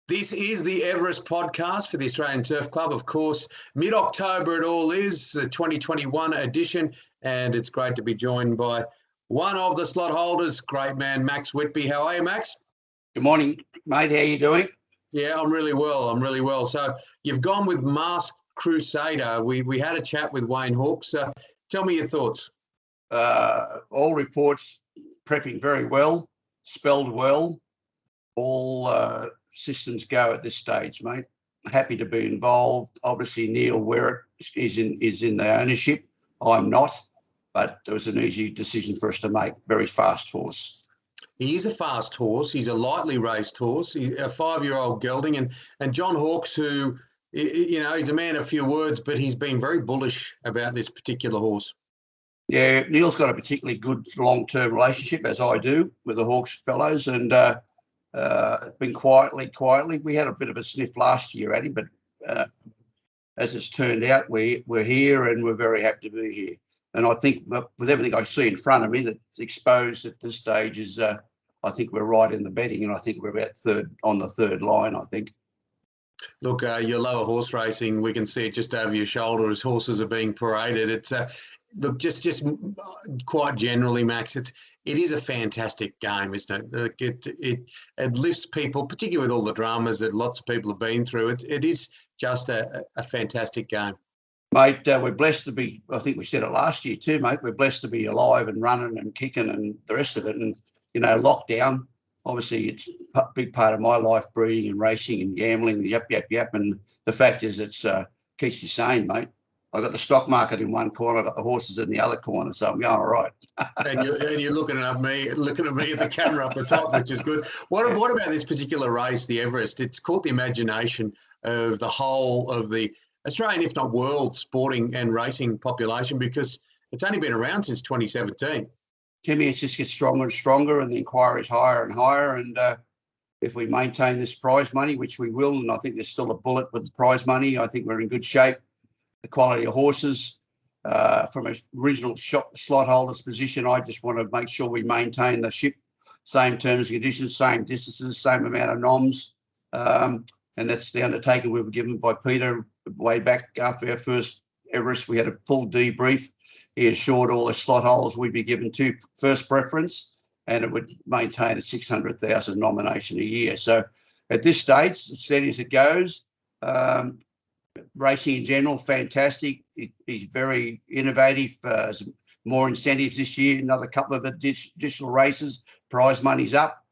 This is the Everest podcast for the Australian Turf Club. Of course, mid-October it all is, the 2021 edition, and it's great to be joined by one of the slot holders, great man, Max Whitby. How are you, Max? Good morning, mate. How you doing? Yeah, I'm really well. So you've gone with Masked Crusader. We had a chat with Wayne Hawkes. Tell me your thoughts. All reports prepping very well, spelled well. All systems go at this stage, mate. Happy to be involved. Obviously, Neil Werrett is in the ownership. I'm not, but it was an easy decision for us to make. Very fast horse. He is a fast horse. He's a lightly raced horse. He's a 5-year-old gelding, and John Hawkes, who, you know, he's a man of few words, but he's been very bullish about this particular horse. Yeah, Neil's got a particularly good long-term relationship, as I do, with the Hawkes fellows, and been quietly. We had a bit of a sniff last year at him, but as it's turned out, we're here and we're very happy to be here. And I think with everything I see in front of me that's exposed at this stage is, I think we're right in the betting, and I think we're about on the third line, I think. Look, your lower horse racing, we can see it just over your shoulder as horses are being paraded. It's look, just quite generally, Max, it is a fantastic game, isn't it? It lifts people, particularly with all the dramas that lots of people have been through. It is just a fantastic game. Mate, we're blessed to be, I think we said it last year too, mate, we're blessed to be alive and running and kicking and the rest of it. And, you know, lockdown, obviously it's a big part of my life, breeding and racing and gambling, yep. And the fact is it's keeps you sane, mate. I got the stock market in one corner, I got the horses in the other corner, so I'm going all right. and you're looking at me at the camera up the top, which is good. What about this particular race, the Everest? It's caught the imagination of the whole of the Australian, if not world, sporting and racing population, because it's only been around since 2017. Timmy, it just gets stronger and stronger, and the inquiry's higher and higher. And if we maintain this prize money, which we will, and I think there's still a bullet with the prize money, I think we're in good shape. The quality of horses, from a regional slot holder's position, I just want to make sure we maintain the ship, same terms and conditions, same distances, same amount of noms. And that's the undertaking we were given by Peter way back after our first Everest. We had a full debrief. He assured all the slot holders we'd be given first preference, and it would maintain a 600,000 nomination a year. So at this stage, steady as it goes. Racing in general, fantastic. He's very innovative. More incentives this year, another couple of additional races. Prize money's up.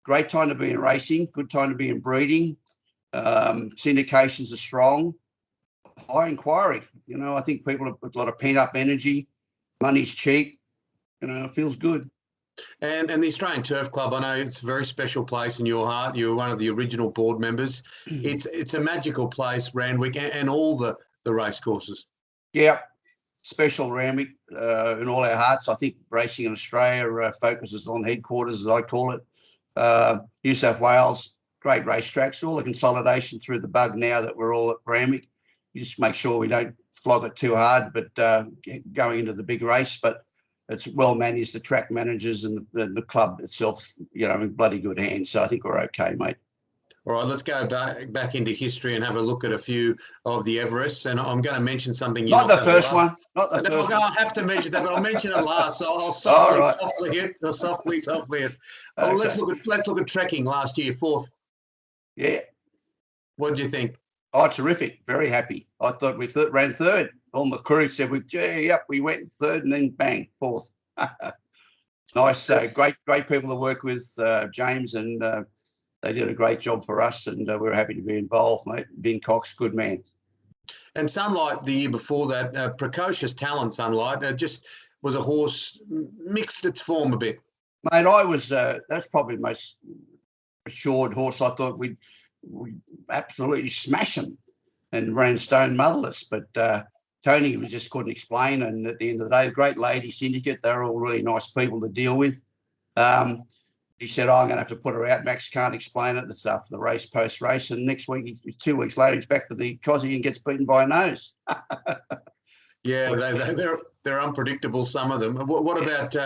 Great time to be in racing, good time to be in breeding. Syndications are strong. High inquiry. You know, I think people have a lot of pent-up energy. Money's cheap. You know, it feels good. And the Australian Turf Club, I know it's a very special place in your heart. You were one of the original board members. It's a magical place, Randwick, and all the race courses. Yeah, special Randwick in all our hearts. I think racing in Australia focuses on headquarters, as I call it. New South Wales, great racetracks. All the consolidation through the bug now that we're all at Randwick. You just make sure we don't flog it too hard, but going into the big race. But it's well managed, the track managers and the club itself, you know, in bloody good hands. So I think we're okay, mate. All right, let's go back into history and have a look at a few of the Everests. And I'm going to mention something. Not the first one. I'll have to mention that, but I'll mention it last. So I'll softly hit. Okay. Let's look at trekking last year, 4th. Yeah. What did you think? Oh, terrific. Very happy. I thought we ran third. All my crew said, we went third and then bang, 4th. Nice. Great people to work with, James, and they did a great job for us, and we're happy to be involved, mate. Ben Cox, good man. And Sunlight, the year before that, precocious talent, Sunlight, just was a horse, mixed its form a bit. Mate, that's probably the most assured horse. I thought we'd absolutely smash him and ran stone motherless. But Tony just couldn't explain. And at the end of the day, great lady syndicate. They're all really nice people to deal with. He said, I'm going to have to put her out. Max can't explain it. It's after the race, post-race. And next week, 2 weeks later, he's back for the Cosy and gets beaten by a nose. Yeah, they're unpredictable, some of them. What about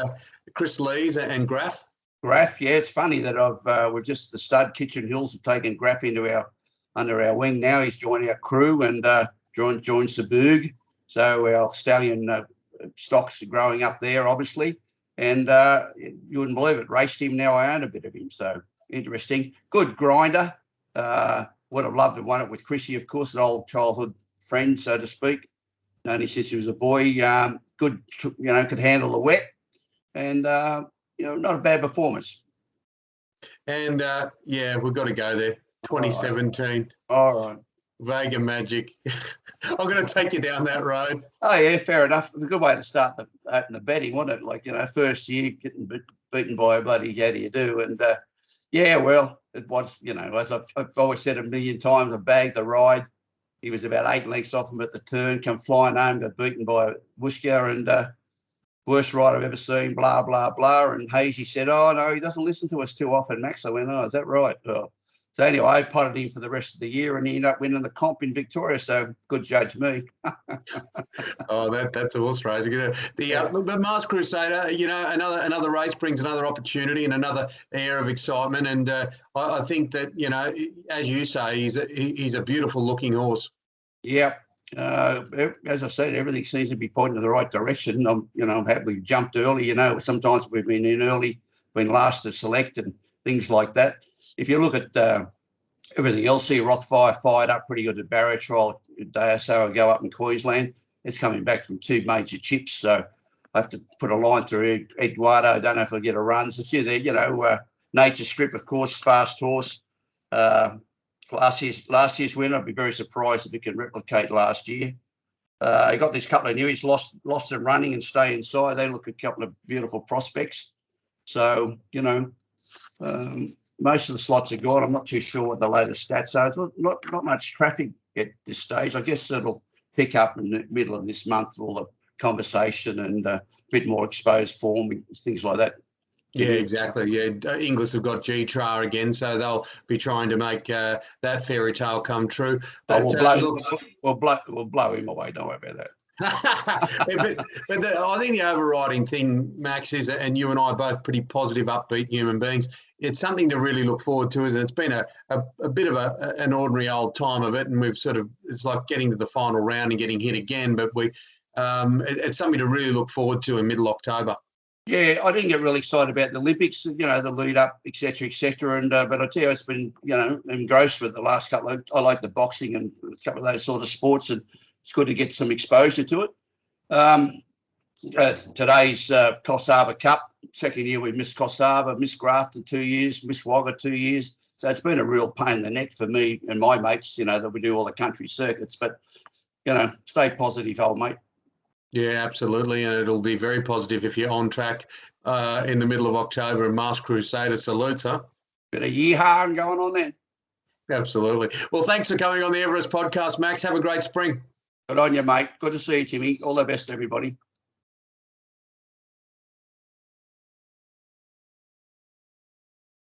Chris Lees and Graf? Graph, yeah, it's funny that we've just the stud Kitchen Hills have taken Graph under our wing now. He's joined our crew and joined Saburg. So our stallion stocks are growing up there, obviously. And you wouldn't believe it, raced him. Now I own a bit of him. So interesting. Good grinder. Would have loved to have won it with Chrissy, of course, an old childhood friend, so to speak. Known him since he was a boy. Good, could handle the wet. And, not a bad performance. And we've got to go there. 2017. All right. Vega Magic. I'm going to take you down that road. Oh, yeah, fair enough. It's a good way to start the betting, wasn't it? Like, first year getting beaten by a bloody how do you do? And, well, it was, as I've always said a million times, I bagged the ride. He was about 8 lengths off him at the turn, come flying home, got beaten by Wushka, and worst ride I've ever seen, blah, blah, blah. And Hazy said, oh, no, he doesn't listen to us too often, Max. I went, oh, is that right? Oh. So anyway, I potted him for the rest of the year, and he ended up winning the comp in Victoria. So good judge me. Oh, that's a horse race. But Mars Crusader, another race brings another opportunity and another air of excitement. And I think that as you say, he's a beautiful looking horse. Yeah. As I said, everything seems to be pointing in the right direction. I'm happy we jumped early. Sometimes we've been in early, been last to select and things like that. If you look at everything else here, Rothfire fired up pretty good at barrier trial a day or so ago up in Queensland. It's coming back from 2 major chips, so I have to put a line through Eduardo. I don't know if he'll get a run. So a few there, Nature Strip, of course, fast horse. Last year's winner. I'd be very surprised if he can replicate last year. He got this couple of new. He's lost them running and stay inside. They look a couple of beautiful prospects. So most of the slots are gone. I'm not too sure what the latest stats are. It's not much traffic at this stage. I guess it'll pick up in the middle of this month, all the conversation and a bit more exposed form, things like that. Yeah, exactly. Yeah, Inglis have got G-Tra again, so they'll be trying to make that fairy tale come true. But we'll blow him away. Don't worry about that. but I think the overriding thing, Max, is, and you and I are both pretty positive, upbeat human beings. It's something to really look forward to, isn't it? It's been a bit of an ordinary old time of it, and it's like getting to the final round and getting hit again. But it's something to really look forward to in middle October. Yeah, I didn't get really excited about the Olympics, the lead up, et cetera. And but I tell you, it's been, engrossed with the last couple. I like the boxing and a couple of those sort of sports, and it's good to get some exposure to it. Today's Coffs Harbour Cup, second year we've missed Coffs Harbour, missed Grafton 2 years, missed Wagga 2 years. So it's been a real pain in the neck for me and my mates, that we do all the country circuits. But, stay positive, old mate. Yeah, absolutely. And it'll be very positive if you're on track in the middle of October and Mars Crusader salutes, huh? Bit of yeehaw going on then. Absolutely. Well, thanks for coming on the Everest podcast, Max. Have a great spring. Good on you, mate. Good to see you, Timmy. All the best, everybody.